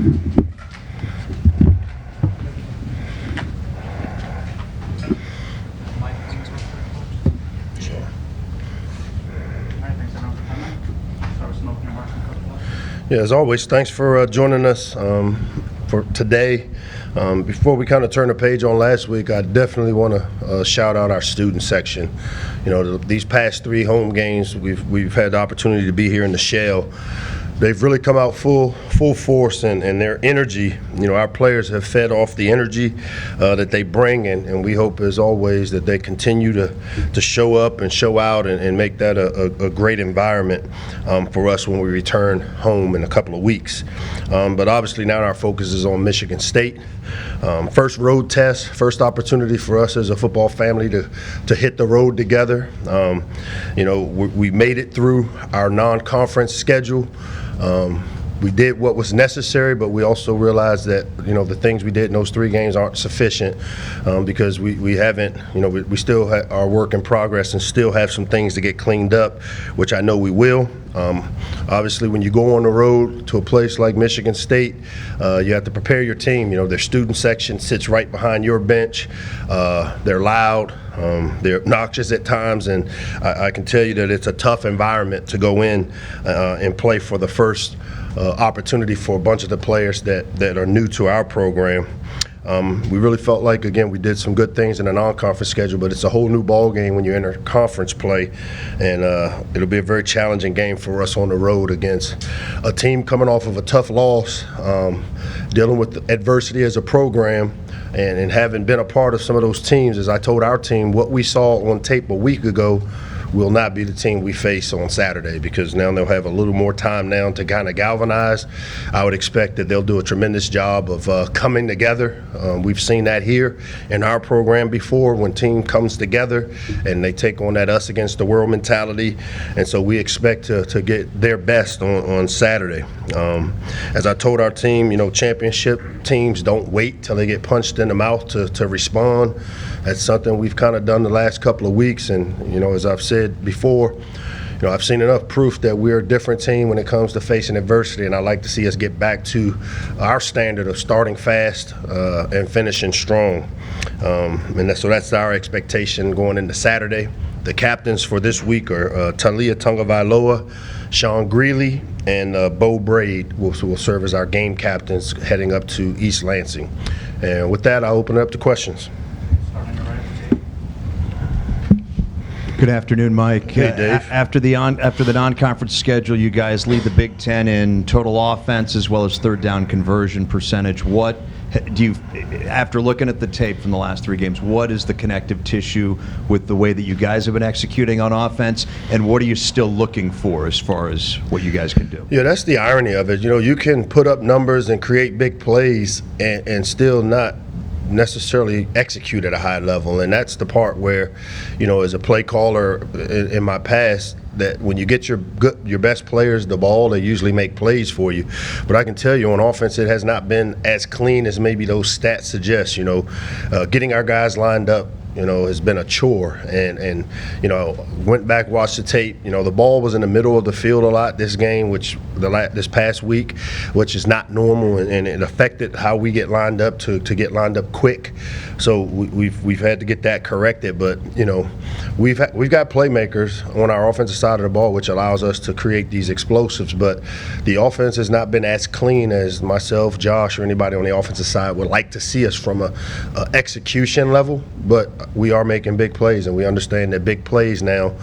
Yeah, as always, thanks for joining us for today. Before we kind of turn the page on last week, I definitely want to shout out our student section. You know, these past 3 home games, we've had the opportunity to be here in the Shell. They've really come out full force, and their energy, you know, our players have fed off the energy that they bring, and we hope, as always, that they continue to show up and show out and make that a great environment for us when we return home in a couple of weeks. But obviously now our focus is on Michigan State. First road test, first opportunity for us as a football family to hit the road together. You know, we made it through our non-conference schedule. We did what was necessary, but we also realized that, you know, the things we did in those 3 games aren't sufficient because we haven't, you know, we still are work in progress and still have some things to get cleaned up, which I know we will. Obviously, when you go on the road to a place like Michigan State, you have to prepare your team. You know, their student section sits right behind your bench. They're loud. They're obnoxious at times, and I can tell you that it's a tough environment to go in and play for the first opportunity for a bunch of the players that are new to our program. We really felt like, again, we did some good things in the non-conference schedule, but it's a whole new ball game when you enter conference play, and it'll be a very challenging game for us on the road against a team coming off of a tough loss, dealing with adversity as a program, and having been a part of some of those teams. As I told our team, what we saw on tape a week ago will not be the team we face on Saturday, because now they'll have a little more time now to kind of galvanize. I would expect that they'll do a tremendous job of coming together. We've seen that here in our program before, when team comes together and they take on that us against the world mentality, and so we expect to get their best on Saturday. As I told our team, you know, championship teams don't wait till they get punched in the mouth to respond. That's something we've kind of done the last couple of weeks, and, you know, as I've said before, you know, I've seen enough proof that we're a different team when it comes to facing adversity, and I like to see us get back to our standard of starting fast and finishing strong. So that's our expectation going into Saturday. The captains for this week are Talia Tungavailoa, Sean Greeley, and Bo Braid will serve as our game captains heading up to East Lansing. And with that, I'll open it up to questions. Good afternoon, Mike. Hey, Dave. After the non-conference schedule, you guys lead the Big Ten in total offense as well as third down conversion percentage. What do you, after looking at the tape from the last 3 games, what is the connective tissue with the way that you guys have been executing on offense, and what are you still looking for as far as what you guys can do? Yeah, that's the irony of it. You know, you can put up numbers and create big plays and still not necessarily execute at a high level, and that's the part where, you know, as a play caller in my past, that when you get your best players the ball, they usually make plays for you. But I can tell you, on offense, it has not been as clean as maybe those stats suggest. You know, getting our guys lined up, you know, has been a chore. And you know, went back, watched the tape. You know, the ball was in the middle of the field a lot this game, this past week, which is not normal, and it affected how we get lined up to get lined up quick. So we've had to get that corrected. But, you know, we've got playmakers on our offensive side of the ball, which allows us to create these explosives. But the offense has not been as clean as myself, Josh, or anybody on the offensive side would like to see us from a execution level. But we are making big plays, and we understand that big plays now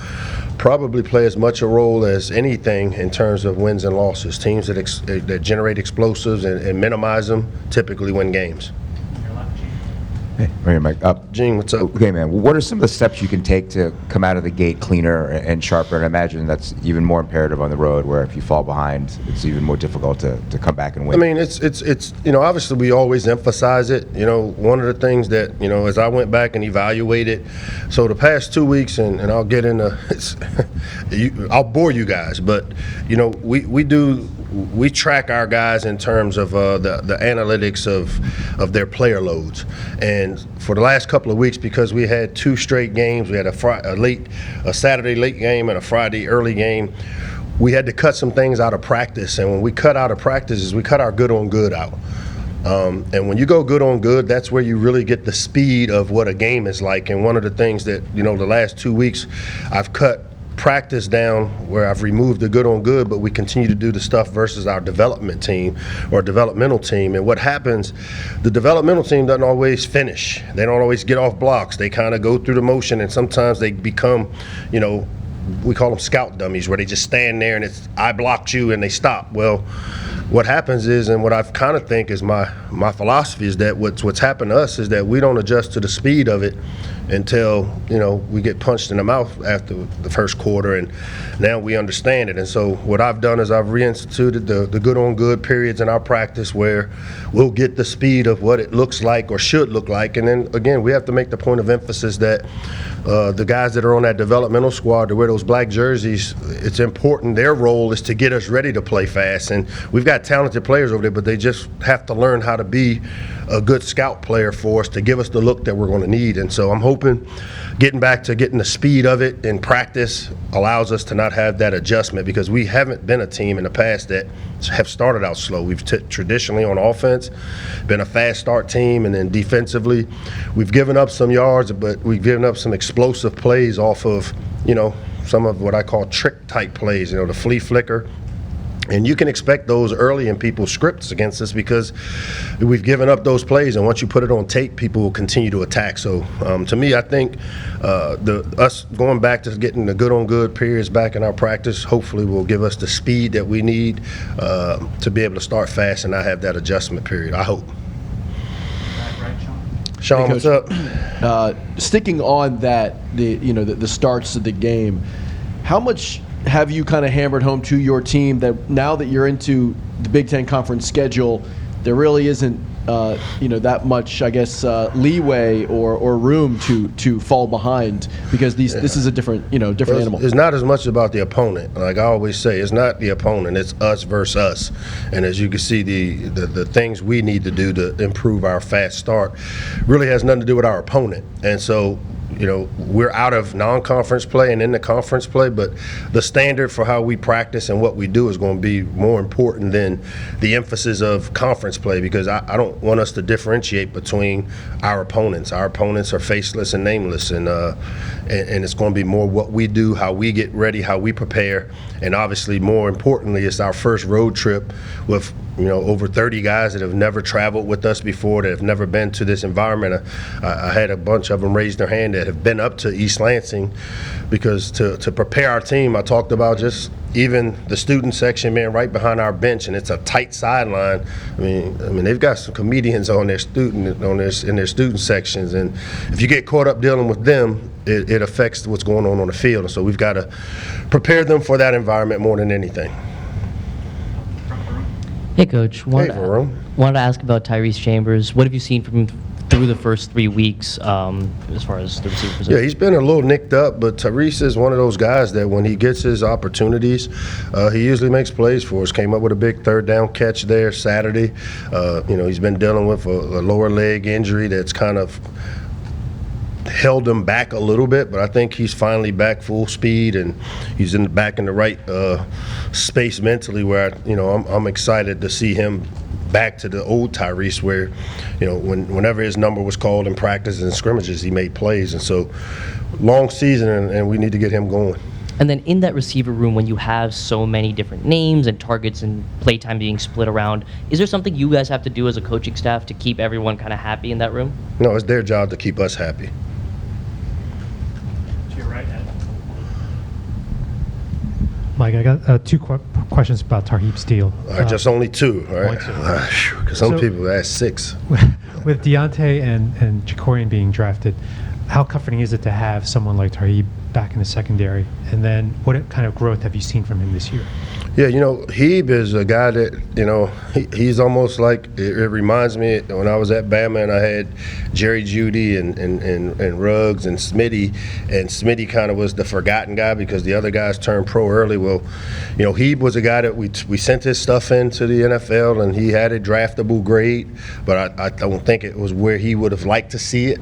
probably play as much a role as anything in terms of wins and losses. Teams that generate explosives and minimize them typically win games. Hey, right, Mike. Gene, what's up? Okay, man. What are some of the steps you can take to come out of the gate cleaner and sharper? And I imagine that's even more imperative on the road, where if you fall behind, it's even more difficult to come back and win. I mean, it's you know, obviously we always emphasize it. You know, one of the things that, you know, as I went back and evaluated, so the past 2 weeks, and I'll get into I'll bore you guys, but, you know, we track our guys in terms of the analytics of their player loads. And for the last couple of weeks, because we had 2 straight games, we had a Saturday late game and a Friday early game, we had to cut some things out of practice, and when we cut out of practices, we cut our good on good out. And when you go good on good, that's where you really get the speed of what a game is like. And one of the things that, the last 2 weeks, I've cut practice down where I've removed the good on good, but we continue to do the stuff versus our development team or developmental team. And what happens, the developmental team doesn't always finish. They don't always get off blocks. They kind of go through the motion, and sometimes they become, we call them scout dummies, where they just stand there and it's, I blocked you, and they stop. Well, what happens is, and what I've kind of think is my philosophy is that what's happened to us is that we don't adjust to the speed of it until, we get punched in the mouth after the first quarter, and now we understand it. And so what I've done is I've reinstituted the good on good periods in our practice where we'll get the speed of what it looks like or should look like. And then again, we have to make the point of emphasis that the guys that are on that developmental squad to wear those black jerseys, it's important. Their role is to get us ready to play fast. And we've got talented players over there, but they just have to learn how to be a good scout player for us to give us the look that we're going to need. And so I'm hoping getting back to getting the speed of it in practice allows us to not have that adjustment, because we haven't been a team in the past that have started out slow. We've traditionally on offense been a fast start team, and then defensively we've given up some yards, but we've given up some explosive plays off of, some of what I call trick type plays, the flea flicker. And you can expect those early in people's scripts against us because we've given up those plays, and once you put it on tape, people will continue to attack. So to me, I think us going back to getting the good on good periods back in our practice hopefully will give us the speed that we need to be able to start fast and not have that adjustment period, I hope. Sean, Hey, what's Coach. up? Sticking on that, the starts of the game, how much have you kind of hammered home to your team that now that you're into the Big Ten Conference schedule, there really isn't that much, I guess, leeway or room to fall behind, because this is a different animal. It's not as much about the opponent. Like I always say, it's not the opponent, it's us versus us. And as you can see, the things we need to do to improve our fast start really has nothing to do with our opponent. And so we're out of non-conference play and in the conference play, but the standard for how we practice and what we do is going to be more important than the emphasis of conference play, because I don't want us to differentiate between our opponents. Our opponents are faceless and nameless, and it's going to be more what we do, how we get ready, how we prepare, and obviously more importantly, it's our first road trip with over 30 guys that have never traveled with us before, that have never been to this environment. I had a bunch of them raise their hand that have been up to East Lansing, because to prepare our team, I talked about just even the student section being right behind our bench, and it's a tight sideline. I mean they've got some comedians on their in their student sections, and if you get caught up dealing with them, it affects what's going on the field. And so we've got to prepare them for that environment more than anything. Hey, Coach. Wanted to ask about Tyrese Chambers. What have you seen from him through the first 3 weeks as far as the receiver position? Yeah, he's been a little nicked up, but Tyrese is one of those guys that when he gets his opportunities, he usually makes plays for us. Came up with a big third down catch there Saturday. He's been dealing with a lower leg injury that's kind of held him back a little bit, but I think he's finally back full speed, and he's back in the right space mentally where I'm excited to see him back to the old Tyrese where whenever his number was called in practice and scrimmages, he made plays. And so long season, and we need to get him going. And then in that receiver room, when you have so many different names and targets and playtime being split around, is there something you guys have to do as a coaching staff to keep everyone kind of happy in that room? No, it's their job to keep us happy. Mike, I got two questions about Tarheeb Steele. All right, just only two, all right? Because some people ask six. With Deontay and Jacorian being drafted, how comforting is it to have someone like Tarheeb back in the secondary? And then what kind of growth have you seen from him this year? Yeah, Heeb is a guy that, he's almost like, it reminds me when I was at Bama and I had Jerry Jeudy and Ruggs and Smitty kind of was the forgotten guy because the other guys turned pro early. Well, Heeb was a guy that we sent his stuff into the NFL and he had a draftable grade, but I don't think it was where he would have liked to see it.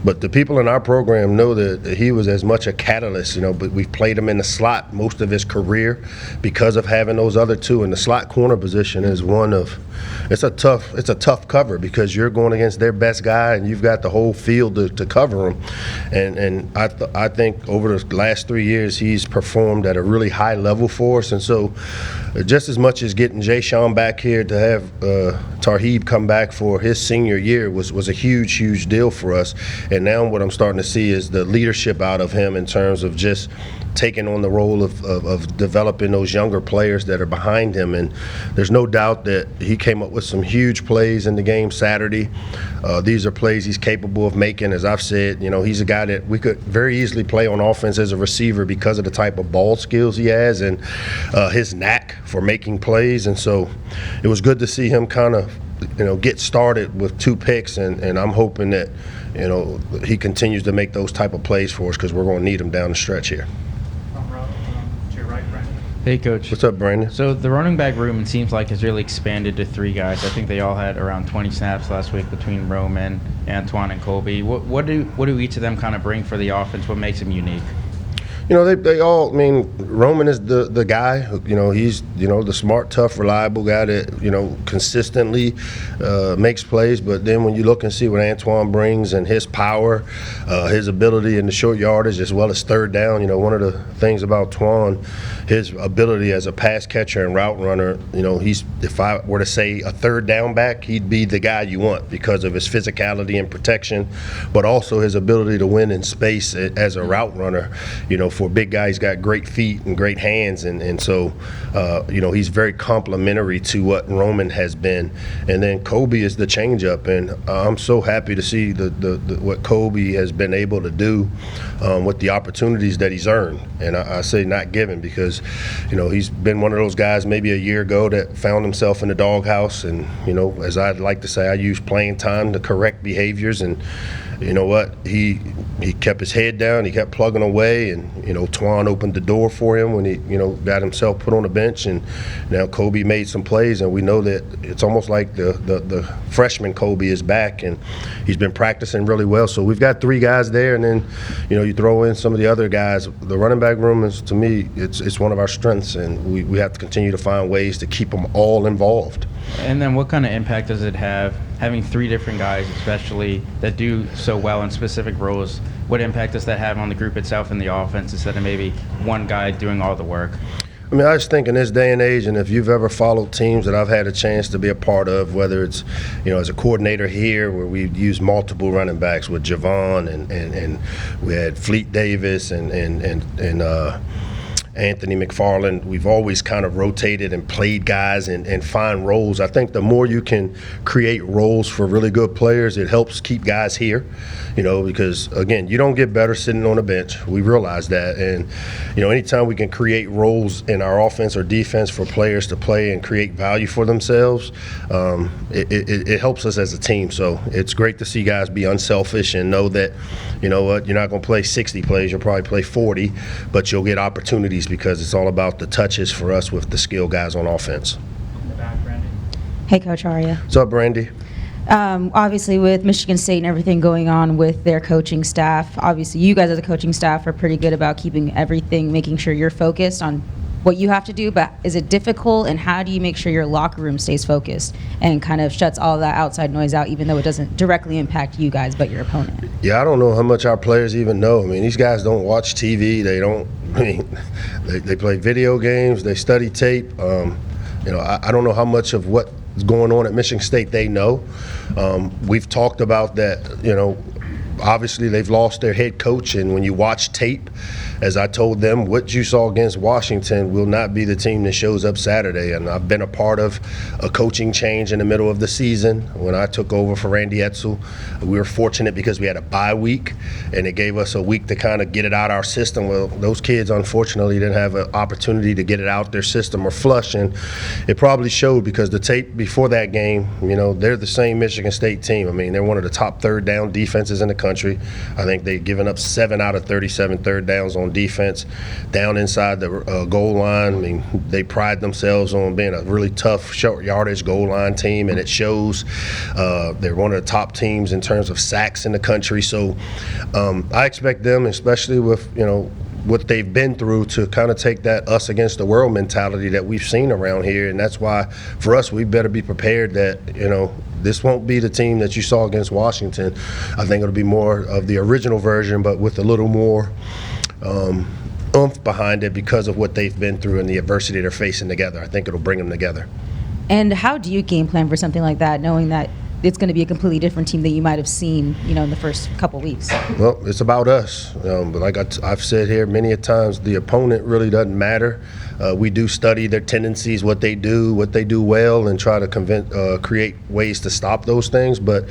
But the people in our program know that he was as much a catalyst, but we've played him in the slot most of his career because of having those other two. And the slot corner position is it's a tough cover because you're going against their best guy and you've got the whole field to cover him. And I think over the last 3 years he's performed at a really high level for us. And so just as much as getting Jaishawn back here to have Tarheeb come back for his senior year was a huge deal for us. And now what I'm starting to see is the leadership out of him in terms of just taking on the role of developing those younger players that are behind him. And there's no doubt that he came up with some huge plays in the game Saturday. These are plays he's capable of making. As I've said, he's a guy that we could very easily play on offense as a receiver because of the type of ball skills he has and his knack for making plays. And so it was good to see him kind of get started with 2 picks, and I'm hoping that he continues to make those type of plays for us because we're going to need him down the stretch here. To your right, Brandon. Hey, Coach. What's up, Brandon? So the running back room, it seems like, has really expanded to 3 guys. I think they all had around 20 snaps last week between Roman, Antoine, and Colby. What do each of them kind of bring for the offense? What makes them unique? They all, Roman is the guy, he's, the smart, tough, reliable guy that, consistently makes plays. But then when you look and see what Antoine brings and his power, his ability in the short yardage as well as third down, one of the things about Twan, his ability as a pass catcher and route runner, if I were to say a third down back, he'd be the guy you want because of his physicality and protection, but also his ability to win in space as a route runner. For a big guy, he's got great feet and great hands, and so he's very complimentary to what Roman has been. And then Kobe is the changeup, and I'm so happy to see what Kobe has been able to do with the opportunities that he's earned. And I say not given because he's been one of those guys maybe a year ago that found himself in the doghouse, and as I'd like to say, I use playing time to correct behaviors. And you know what? He kept his head down. He kept plugging away, and Twan opened the door for him when he got himself put on the bench. And now Kobe made some plays, and we know that it's almost like the freshman Kobe is back, and he's been practicing really well. So we've got 3 guys there, and then you throw in some of the other guys. The running back room is, to me, it's one of our strengths, and we have to continue to find ways to keep them all involved. And then what kind of impact does it have having 3 different guys, especially that do so well in specific roles? What impact does that have on the group itself and the offense instead of maybe one guy doing all the work? I just think in this day and age, and if you've ever followed teams that I've had a chance to be a part of, whether it's as a coordinator here where we use multiple running backs with Javon and we had Fleet Davis and Anthony McFarland, we've always kind of rotated and played guys and find roles. I think the more you can create roles for really good players, it helps keep guys here, because, again, you don't get better sitting on a bench. We realize that. And, anytime we can create roles in our offense or defense for players to play and create value for themselves, it helps us as a team. So it's great to see guys be unselfish and know that, you're not going to play 60 plays. You'll probably play 40, but you'll get opportunities because it's all about the touches for us with the skill guys on offense. In the back, Brandon. Hey, Coach, how are you? What's up, Brandy? Obviously, with Michigan State and everything going on with their coaching staff, obviously you guys as a coaching staff are pretty good about keeping everything, making sure you're focused on what you have to do, but is it difficult, and how do you make sure your locker room stays focused and kind of shuts all that outside noise out, even though it doesn't directly impact you guys but your opponent? Yeah, I don't know how much our players even know. These guys don't watch TV. They don't. They play video games. They study tape. I don't know how much of what's going on at Michigan State they know. We've talked about that. Obviously, they've lost their head coach, and when you watch tape, as I told them, what you saw against Washington will not be the team that shows up Saturday. And I've been a part of a coaching change in the middle of the season. When I took over for Randy Edsel, we were fortunate because we had a bye week, and it gave us a week to kind of get it out our system. Well, those kids, unfortunately, didn't have an opportunity to get it out their system or flush, and it probably showed because the tape before that game, they're the same Michigan State team. They're one of the top third down defenses in the country. country. I think they've given up 7 out of 37 third downs on defense, down inside the goal line. I mean, they pride themselves on being a really tough short yardage goal line team, and it shows. They're one of the top teams in terms of sacks in the country. So I expect them, especially with, what they've been through, to kind of take that us against the world mentality that we've seen around here. And that's why, for us, we better be prepared that, this won't be the team that you saw against Washington. I think it'll be more of the original version, but with a little more oomph behind it because of what they've been through and the adversity they're facing together. I think it'll bring them together. And how do you game plan for something like that, knowing that it's going to be a completely different team that you might have seen, in the first couple weeks? Well, it's about us. But like I've said here many a times, the opponent really doesn't matter. We do study their tendencies, what they do well, and try to create ways to stop those things. But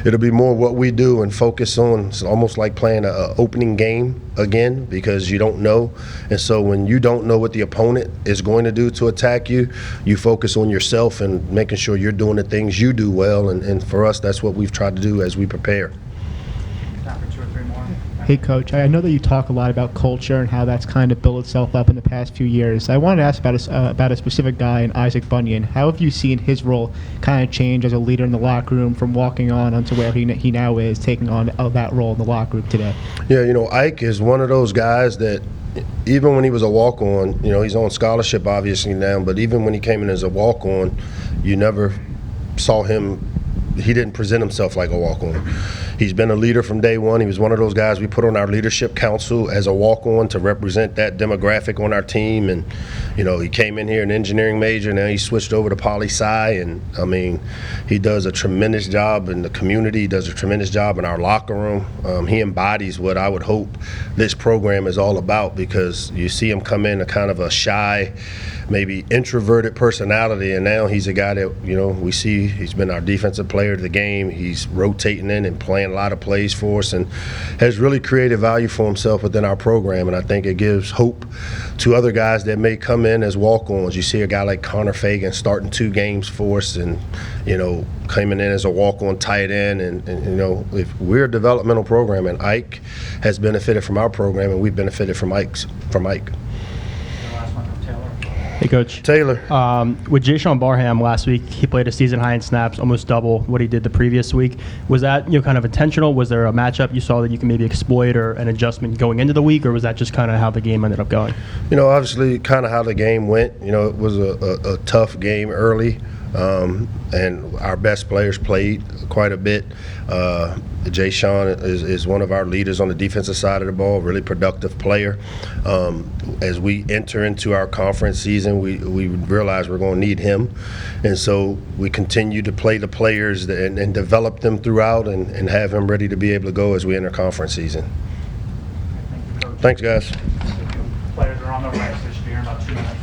it'll be more what we do and focus on. It's almost like playing an opening game again, because you don't know. And so when you don't know what the opponent is going to do to attack you, you focus on yourself and making sure you're doing the things you do well. And for us, that's what we've tried to do as we prepare. Time for 2 or 3 more. Hey, Coach, I know that you talk a lot about culture and how that's kind of built itself up in the past few years. I wanted to ask about a specific guy in Isaac Bunyun. How have you seen his role kind of change as a leader in the locker room from walking on onto where he now is, taking on that role in the locker room today? Yeah, Ike is one of those guys that even when he was a walk-on, he's on scholarship obviously now, but even when he came in as a walk-on, you never saw him. He didn't present himself like a walk-on. He's been a leader from day one. He was one of those guys we put on our leadership council as a walk-on to represent that demographic on our team. And, he came in here an engineering major. Now he switched over to poli-sci. And, he does a tremendous job in the community. He does a tremendous job in our locker room. He embodies what I would hope this program is all about, because you see him come in a kind of a shy, maybe introverted personality, and now he's a guy that, we see he's been our defensive player of the game. He's rotating in and playing a lot of plays for us and has really created value for himself within our program, and I think it gives hope to other guys that may come in as walk-ons. You see a guy like Connor Fagan starting 2 games for us and, coming in as a walk-on tight end, and if we're a developmental program, and Ike has benefited from our program, and we've benefited from Ike. The last one from Taylor. Hey, Coach. Taylor. With Jaishawn Barham last week, he played a season high in snaps, almost double what he did the previous week. Was that kind of intentional? Was there a matchup you saw that you can maybe exploit or an adjustment going into the week, or was that just kind of how the game ended up going? Obviously kind of how the game went. It was a tough game early. And our best players played quite a bit. Jaishawn is one of our leaders on the defensive side of the ball, really productive player. As we enter into our conference season, we realize we're going to need him. And so we continue to play the players and develop them throughout and have him ready to be able to go as we enter conference season. Thank you, Coach. Thanks, guys. Players are on the ranks. They should be here in about 2 minutes.